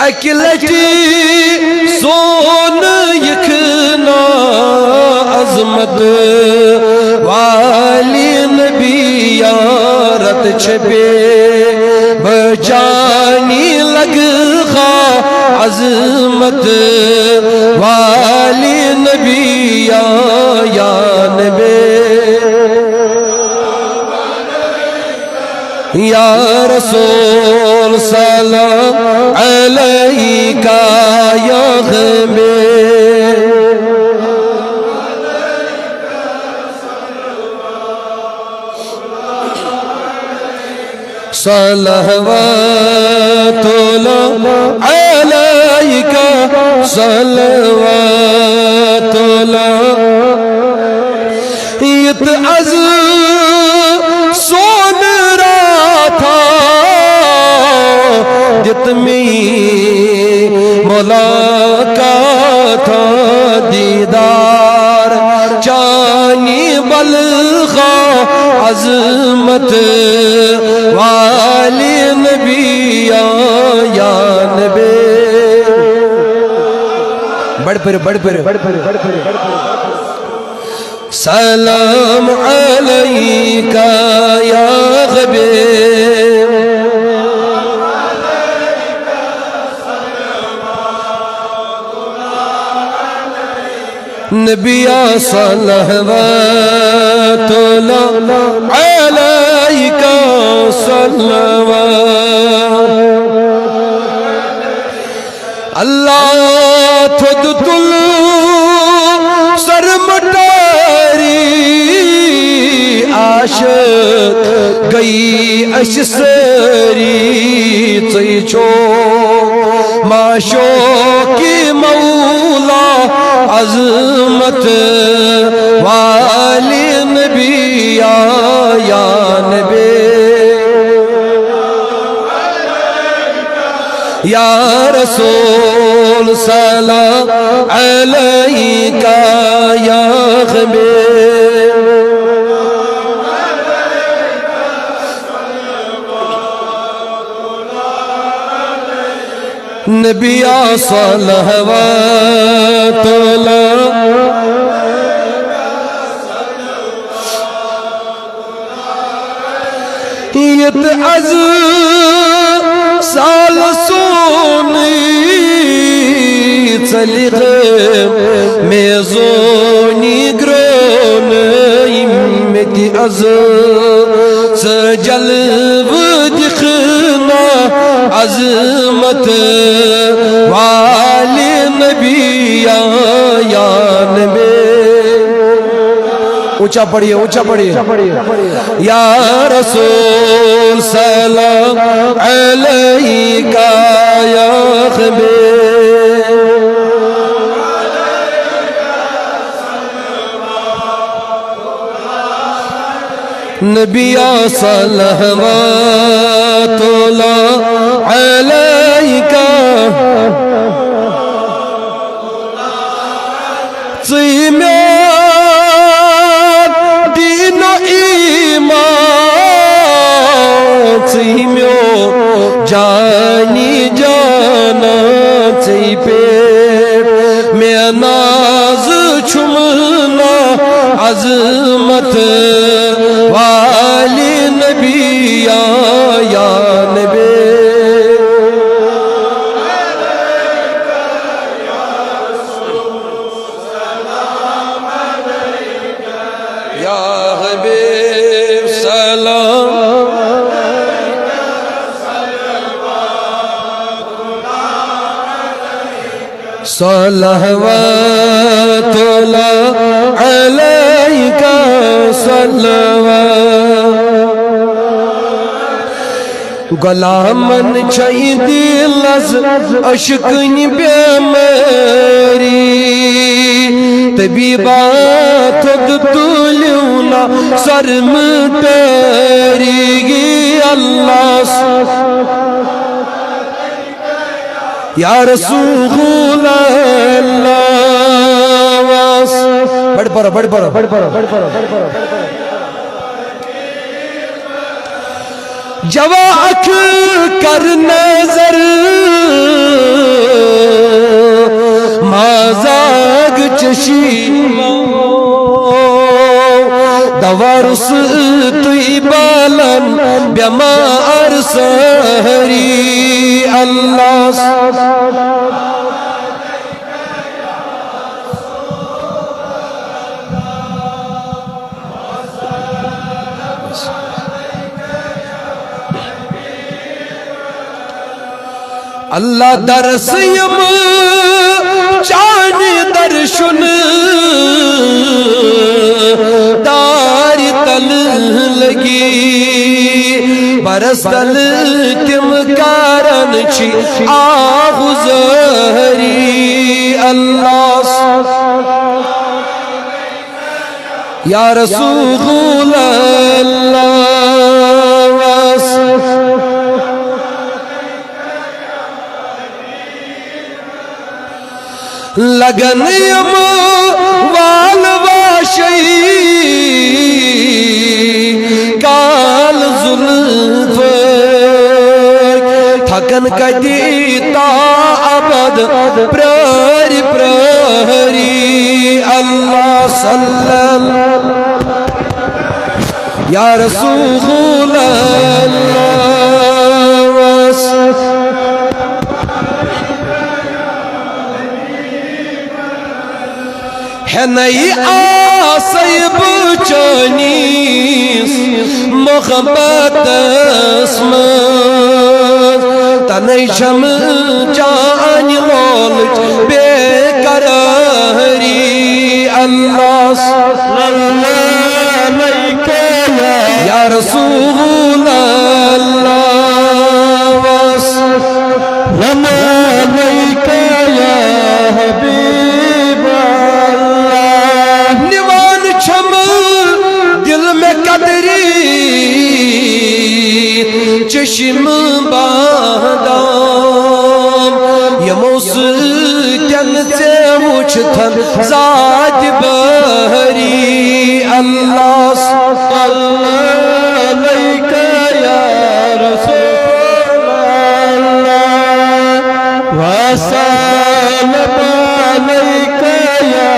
اکہِ لٹہِ سون یکھنا عظمت والی نبی یارت چھپے بچانی لگ عظمت والی نبی یا نبی یا رسول سلام علیکہ یا غمی صلوات اللہ علیکہ صلوات اللہ یت از سون راتا جت میں ملاقات دیدار چانی بلغا عظمت والی نبی یا نبی بڑھ پر سلام علیکہ یا غبی نبی صلوات اللہ علیکہ صلوات اللہ تھد تل سر مٹاری عاشق گئی اش سری چیچو معشوق مولا عظمت والی نبی یا نبی یا رسول سلام علیکہ یا غمی نبی صلوات اللہ یت از سال سونی چلیغ میزونی گرون امتی از سجلو دکھنا عظمت والی نبی یا نبی اونچا پڑھیے یا رسول سلام علیکہ یا غمی نبی صلوات اللہ علیکہ ژیمیون دین و ایمان ژیمیون جانی جانا ژی پے میں ناز چھمنا عظمت والی نبی یا نبی یا حبیب سلام صلوات اللہ علیکہ صلوات غلامن چھئی دل از اشکن بیماری طبیبات تلیونا سر مٹاری اللہ یا رسول اللہ بڑھ پر جواک کر نظر مازاگ چشی دوارس توی بالن بیمار سہری اللہ اللہ درسیم چان درشن دار تل لگی برسل تم کارن چی آغزہری اللہ یا رسول اللہ لگن یم وال واشی کال زلف تھکن کدی تا ابد پراری پراری اللہ صلی اللہ یا رسول اللہ ہے نئی آسیب چانیس محبت اسمت تنی شم چانی لولج بے قراری اللہ صلی اللہ علیہ یا رسول اللہ وسلم علیہ یا حبیب نیوان چھم دل میں قدری چشم بادام یموس کن سے وچھتن ذات بہری اللہ صلی اللہ علیہ یا رسول اللہ وسلم علیہ یا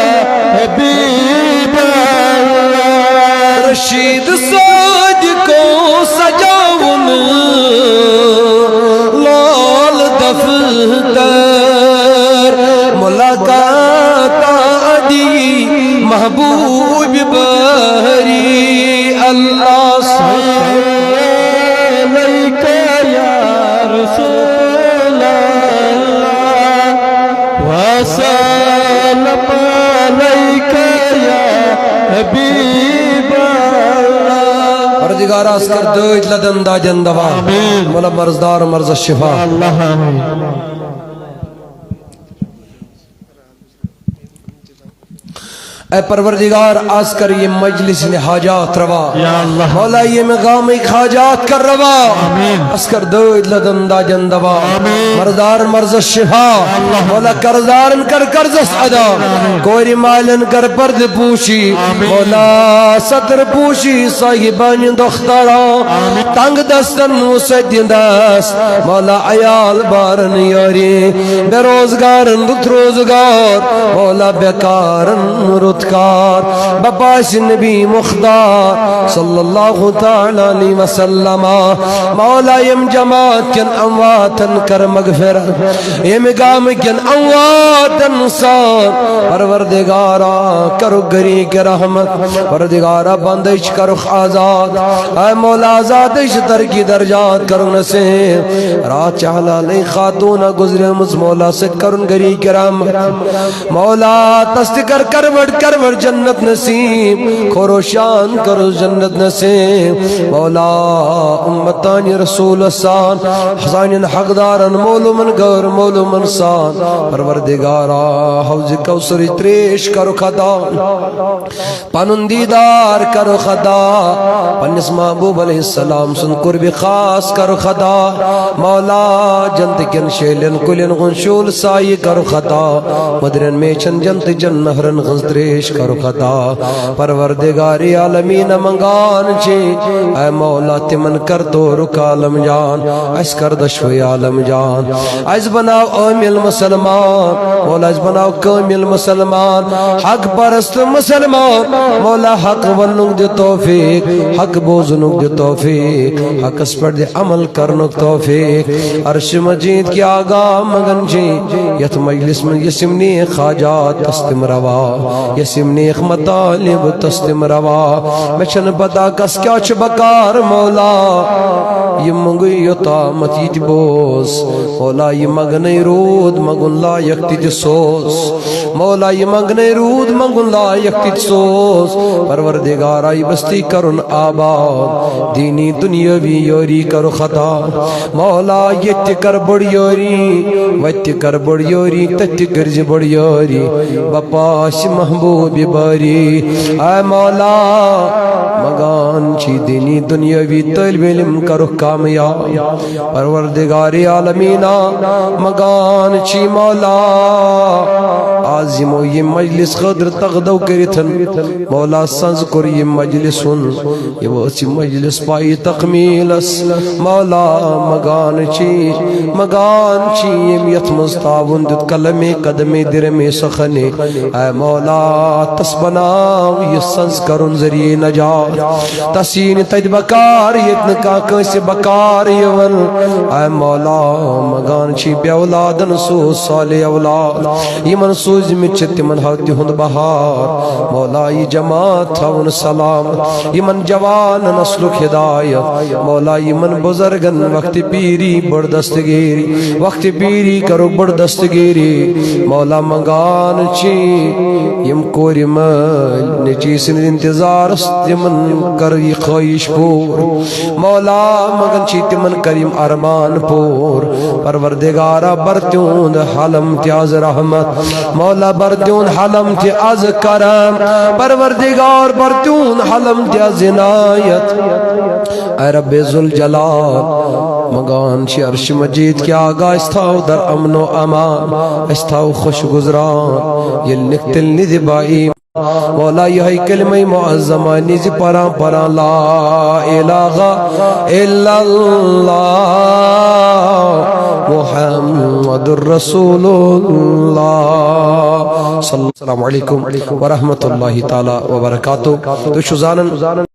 حبیب اللہ رشید سوج کو سجاون لال دفتر ملاقات آدی محبوب بہری اللہ صلی اللہ علیہ یا رسول اللہ وسلم علیہ یا حبیب اللہ پروردگار اسکر دوید لدن دا جندوا مولا مرزدار مرز الشفا اللہ آمین اے پروردگار آج کر یہ مجلس نے حاجات روا مولا یہ مقام ایک حاجات کر روا آج کر دوید لدن دا جندوا مردار مرز الشفا مولا کرزارن کر کرزس ادا کوئی مالن کر پرد پوشی مولا صدر پوشی صاحبان دخترا تنگ دستن موسیدین دست مولا عیال بارن یاری بے روزگارن رت روزگار مولا بیکارن رت بپاس نبی مختار صلی اللہ تعالی علیہ وسلم مولا یم جماعت کن امواتن کر مغفرت یم گام کن امواتن سان پروردگارا کرو گری کے رحمت پروردگارا بندش کرو آزاد اے مولا آزادش ترکی درجات کرو نصیب رات چہلا لئی خاتون گزرے مز مولا سے کرن گری کے رحمت مولا تستکر کروڑ کروڑ جنت نصیب کھورو شان کرو جنت نصیب مولا امتانی رسول سان حسین حقدارن مولو من گور مولو من سان پروردگارا حوض کوثری تریش کرو خدا پانن دیدار کرو خدا پنس محبوب علیہ السلام سن قرب خاص کرو خدا مولا جنت کن شیلن کلن غنشول سائی کرو خدا مدرن میچن جنت جن مہرن غزدری پیش کرو خطا پروردگار عالمین منگان چے اے مولا تمن کر تو رک عالم جان اس کر دشوی عالم جان اس بناو اومیل مسلمان مولا اس بناو کامل مسلمان حق پرست مسلمان مولا حق ونگ دے توفیق حق بوزنگ دے توفیق حق اس پر دے عمل کرنگ توفیق عرش مجید کی آگاہ مگن جی یت مجلس میں یسمنی خاجات تستم روا یسمنی مطالب تستم روا میں چھن پتا کس کیا چھ بکار مولا یہ منگوی یتا متیت بوز مولا یہ مگنی رود مگن لا یکتی سوز مولا یہ مگنی رود مگن لا یکتی سوز پروردگار آئی بستی کرن آباد دینی دنیاوی یوری کرو خطا مولا یت کر بڑی یوری وت کر بڑی یوری تت گرج بڑی یوری بپاش محبوب باری اے مولا مگان چی دینی دنیاوی طلب علم کرو کامیاب پروردگار عالمینا مگان چی مولا عظیم و یہ مجلس خدر تغدو کریتن مولا سنذکر یہ مجلسن یہ وچی مجلس پائی تقمیلس مولا مگان چی یمیت مستاون دت کلمی قدمی درمی سخنی اے مولا تسبناو یہ سنذکرن ذریعہ نجات تسین تجد بکار یتن کا کنس بکار یون اے مولا مگان چی بی اولادن سو صالح اولاد یہ منسوز مچت من حقی ہند بہار مولا یہ جماعت ہون سلام یہ من جوان نسلک ہدایت مولا یہ من بزرگن وقت پیری بردستگیری وقت پیری کرو بردستگیری مولا مگان چی یم کوری مل نچیسن انتظار استمن کر یہ خواہش پور مولا مگن چی تمن کریم ارمان پور پروردگارہ برتیون حلم تیاز رحمت مولا برتیون حلم تیاز کرم پروردگار برتیون حلم تیاز عنایت اے رب ذوالجلال مگان چی عرش مجید کی آگاہ استاو در امن و امان استاو خوش گزران یہ لکتل ندبائی مولا یہ کلمہ معظمہ نیزی پران پران لا الہ الا اللہ محمد الرسول اللہ السلام علیکم ورحمت اللہ تعالی وبرکاتہ تو شزانن